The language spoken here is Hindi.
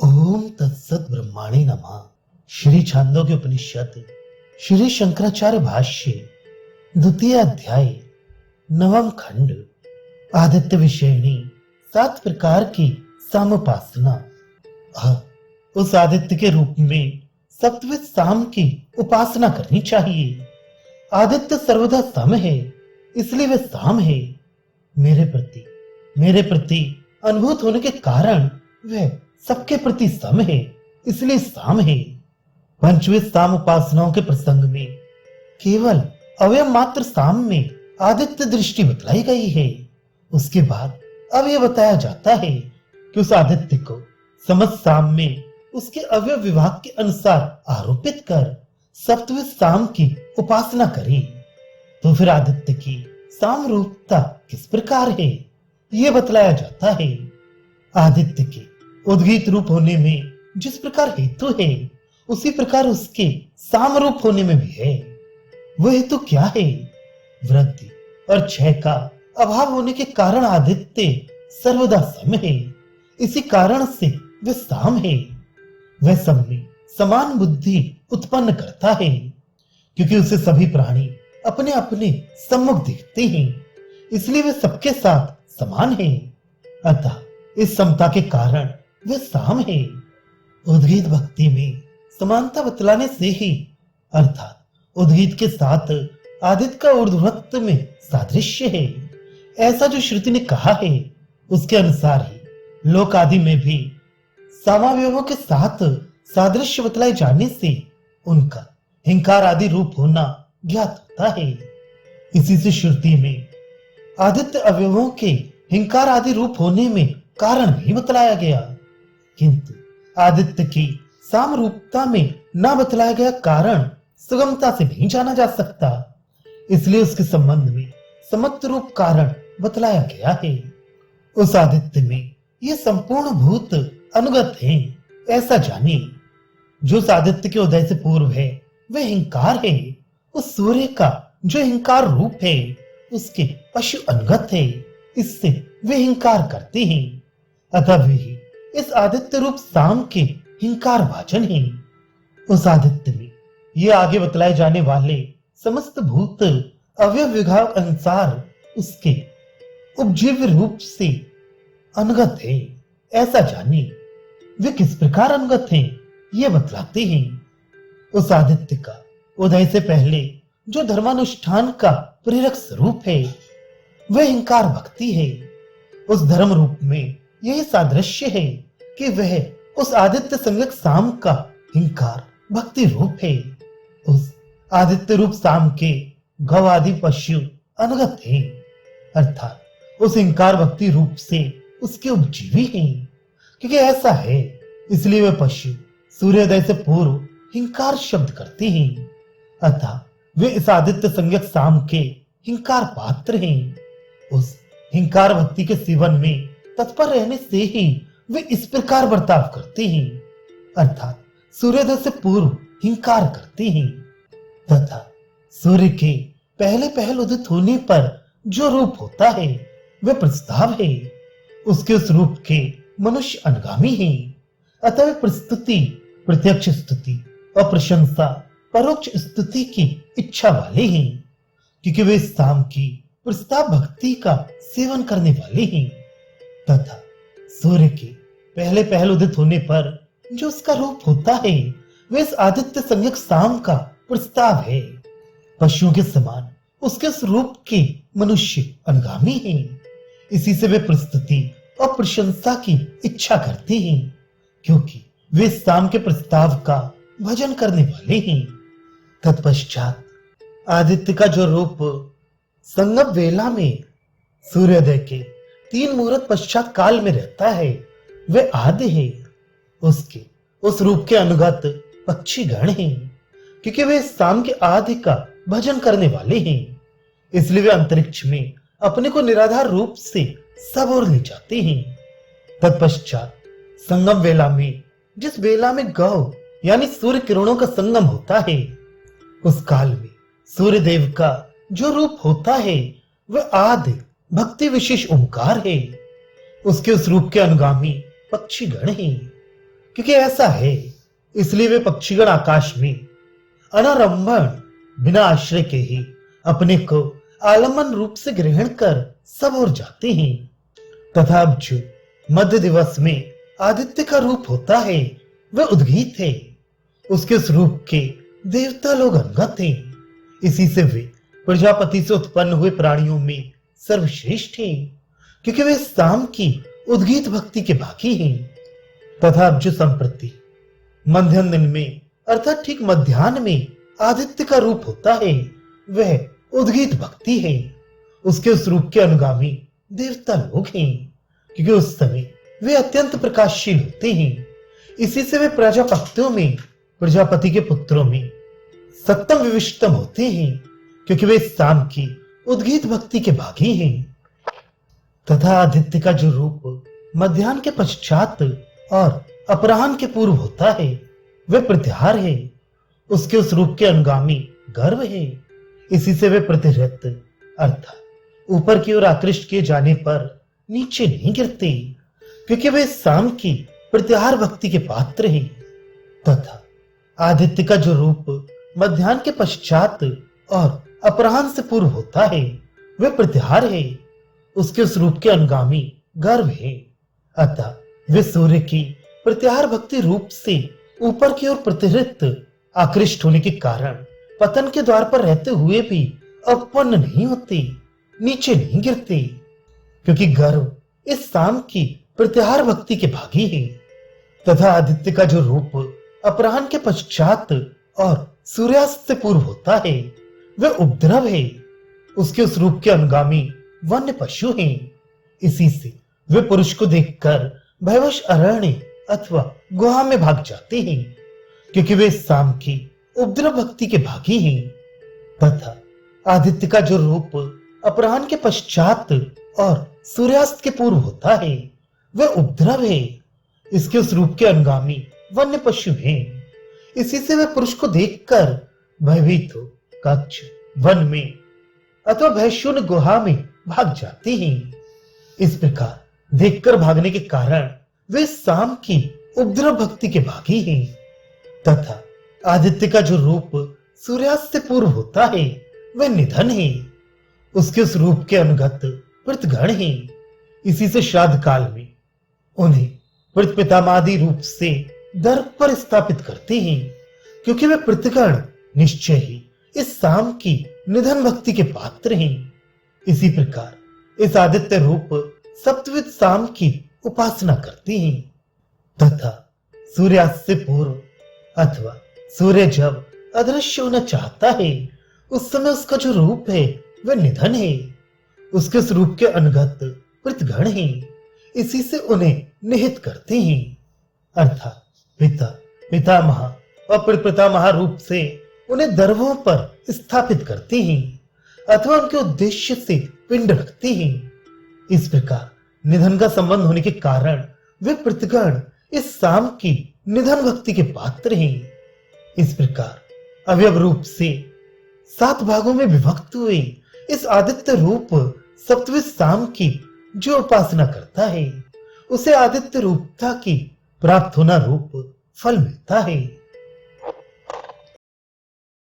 ओम तत्सत ब्रह्माणे नमः। श्री छांदोग्य उपनिषद श्री शंकराचार्य भाष्य द्वितीय अध्याय नवम खंड आदित्य विषयणी 7 प्रकार की सामोपासना। उस आदित्य के रूप में सत्वित साम की उपासना करनी चाहिए। आदित्य सर्वदा सम है, इसलिए वे साम है। मेरे प्रति अनुभूत होने के कारण वह सबके प्रति सम है, इसलिए साम है। पंचविध साम उपासनाओं के प्रसंग में केवल अवयव मात्र साम में आदित्य दृष्टि बतलाई गई है। उसके बाद अब यह बताया जाता है कि उस आदित्य को समस्त साम में उसके अवयव विभाग के अनुसार आरोपित कर सप्तविध साम की उपासना करें। तो फिर आदित्य की साम रूपता किस प्रकार है, यह बतलाया जाता है। आदित्य के उद्गीत रूप होने में जिस प्रकार हेतु है, उसी प्रकार उसके साम रूप होने में भी है। वह हेतु क्या है? वृद्धि और क्षय का अभाव होने के कारण आदित्य सर्वदा सम है, इसी कारण से वह साम है। वह सब में समान बुद्धि उत्पन्न करता है, क्योंकि उसे सभी प्राणी अपने अपने सम्मुख दिखते हैं, इसलिए वे सबके साथ समान है। अतः इस समता के कारण वह साम है। उद्गीत भक्ति में समानता बतलाने से ही, अर्थात उद्गीत के साथ आदित्य का ऊर्ध्वत्व में सादृश्य है, ऐसा जो श्रुति ने कहा है, उसके अनुसार ही लोक आदि में भी सामावयवों के साथ सादृश्य बतलाए जाने से उनका हिंकार आदि रूप होना ज्ञात होता है। इसी से श्रुति में आदित्य अवयवों के हिंकार आदि रूप होने में कारण नहीं बतलाया गया, किंतु आदित्य की साम रूपता में न बतलाया गया कारण सुगमता से नहीं जाना जा सकता, इसलिए उसके संबंध में समत्व रूप कारण बतलाया गया है। उस आदित्य में यह संपूर्ण भूत अनुगत है, ऐसा जाने। जो उस आदित्य के उदय से पूर्व है वह हिंकार है। उस सूर्य का जो हिंकार रूप है उसके पशु अनुगत है, इससे वे हिंकार करते हैं। अतः वे इस आदित्य रूप साम के हिंकार भाजन है। उस आदित्य में ये आगे बतलाए जाने वाले समस्त भूत अवयव विभाग अनुसार उसके उपजीव्य रूप से अनुगत है, ऐसा जाने। वे किस प्रकार अनुगत हैं, ये बतलाते हैं। उस आदित्य का उदय से पहले जो धर्मानुष्ठान का प्रेरक स्वरूप है वह हिंकार भक्ति है। उस धर्म रूप में यही सादृश्य है कि वह उस आदित्य संज्ञक साम का हिंकार भक्ति रूप है। उस आदित्य रूप साम के गौ आदि पशु अनुगत हैं, अर्थात उस हिंकार भक्ति रूप से उसके उपजीवी हैं। क्योंकि ऐसा है, इसलिए वे पशु सूर्योदय से पूर्व हिंकार शब्द करते हैं, अतः वे इस आदित्य संज्ञक साम के हिंकार पात्र हैं। उस हिंकार भक्ति के सेवन में तत्पर रहने से ही वे इस प्रकार बर्ताव करते हैं, अर्थात सूर्योदय से पूर्व हिंकार करते हैं। तथा सूर्य के पहले पहल उदित होने पर जो रूप होता है वह प्रस्ताव है। उसके उस रूप के मनुष्य अनुगामी हैं, अतः वे प्रस्तुति, प्रत्यक्ष स्तुति और प्रशंसा, परोक्ष स्तुति की इच्छा वाले हैं, क्योंकि वे इस साम की प्रस्ताव भक्ति का सेवन करने वाले हैं। तथा सूर्य के पहले पहल उदित होने पर जो उसका रूप होता है वह इस आदित्य संज्ञक साम का प्रस्ताव है। पशुओं के समान उसके उस रूप के मनुष्य अनुगामी हैं, इसी से वे प्रस्तुति और प्रशंसा की इच्छा करते हैं, क्योंकि वे इस साम के प्रस्ताव का भजन करने वाले हैं। तत्पश्चात आदित्य का जो रूप संगम वेला में सूर्योदय के 3 मुहूर्त पश्चात काल में रहता है वह आदि है। उसके उस रूप के अनुगत पक्षी गण हैं, क्योंकि वे साम के आदि का भजन करने वाले हैं, इसलिए वे अंतरिक्ष में अपने को निराधार रूप से सब ओर ले जाते हैं। तत्पश्चात संगम वेला में, जिस वेला में गौ यानी सूर्य किरणों का संगम होता है, उस काल में सूर्य देव का जो रूप होता है वह आदि भक्ति विशेष ओंकार है। उसके उस रूप के अनुगामी पक्षी गण हैं। क्योंकि ऐसा है, इसलिए वे पक्षीगण आकाश में अनारंभण बिना आश्रय के ही अपने को आलम्बन रूप से ग्रहण कर सब ओर जाते हैं। तथा अब जो मध्य दिवस में आदित्य का रूप होता है वह उद्गीत है। उसके उस रूप के देवता लोग अंगत हैं। इसी से वे प्रजापति से उत्पन्न हुए प्राणियों में सर्वश्रेष्ठ हैं, क्योंकि वे शाम की उद्गीत भक्ति के भागी हैं। तथा अब जो संप्रति मध्याह्न दिन में अर्थात ठीक मध्याह्न में आदित्य का रूप होता है वह उद्गीत भक्ति है। उसके उस रूप के अनुगामी देवता लोग हैं, क्योंकि उस समय वे अत्यंत प्रकाशशील होते हैं। इसी से वे प्रजापतियों में, प्रजापति के पुत्रों में सप्तम विविष्टम होते हैं, क्योंकि वे शाम की उद्गीत भक्ति के भागी हैं। तथा आदित्य का जो रूप मध्याह्न के पश्चात और अपराह्न के पूर्व होता है वह प्रत्याहार है। उसके उस रूप के अनुगामी गर्व है। इसी से वे प्रतिरत अर्थात ऊपर की ओर आकृष्ट किए जाने पर नीचे नहीं गिरते, क्योंकि वे शाम की प्रत्याहार भक्ति के पात्र हैं। तथा आदित्य का जो रूप मध्याह्न के पश्चात और अपराह्न से पूर्व होता है वह प्रत्याहार है। उसके उस रूप के अनुगामी गर्व है। अतः वे सूर्य की प्रत्याहार भक्ति रूप से ऊपर की ओर प्रतिहृत आकृष्ट होने के कारण पतन के द्वार पर रहते हुए भी अपन्न नहीं होते, नीचे नहीं गिरते, क्योंकि गर्व इस शाम की प्रत्याहार भक्ति के भागी है। तथा आदित्य का जो रूप अपराह्न के पश्चात और सूर्यास्त से पूर्व होता है वह उपद्रव है। उसके उस रूप के अनुगामी वन्य पशु हैं। इसी से वे पुरुष को देखकर भयवश अरण्य अथवा गुहा में भाग जाते हैं, क्योंकि वे शाम की उपद्रव भक्ति के भागी हैं। तथा आदित्य का जो रूप अपराह्न के पश्चात और सूर्यास्त के पूर्व होता है वह उपद्रव है। इसके उस रूप के अनुगामी वन्य पशु हैं। इसी से वे पुरुष को देखकर भयभीत हो कक्ष, वन में अथवा भयशून्य गुहा में भाग जाते हैं। इस प्रकार देखकर भागने के कारण वे शाम की उपद्रव भक्ति के भागी हैं। तथा आदित्य का जो रूप सूर्यास्त से पूर्व होता है वह निधन है। उसके उस रूप के अनुगत पृथगण हैं। इसी से श्राद्ध काल में उन्हें पृथपितामादि रूप से दर्प पर स्थापित करते हैं, क्योंकि वे पृथगण निश्चय ही इस शाम की निधन भक्ति के पात्र हैं। इसी प्रकार इस आदित्य रूप सप्तविध शाम की उपासना करते हैं। तथा सूर्यास्त से पूर्व अथवा सूर्य जब अदृश्य होना चाहता है उस समय उसका जो रूप है वह निधन है। उसके उस रूप के अनुगत पृथगण हैं। इसी से उन्हें निहित करते हैं, अर्थात पिता, पितामह और प्रपितामह रूप से उन्हें दर्भों पर स्थापित करते हैं अथवा उनके उद्देश्य से पिंड रखते हैं। इस प्रकार निधन का संबंध होने के कारण वे पृथगण इस शाम की निधन भक्ति के पात्र हैं। इस प्रकार अवयव रूप से 7 भागों में विभक्त हुए इस आदित्य रूप सप्तविध शाम की जो उपासना करता है उसे आदित्य रूपता की प्राप्त होना रूप फल मिलता है।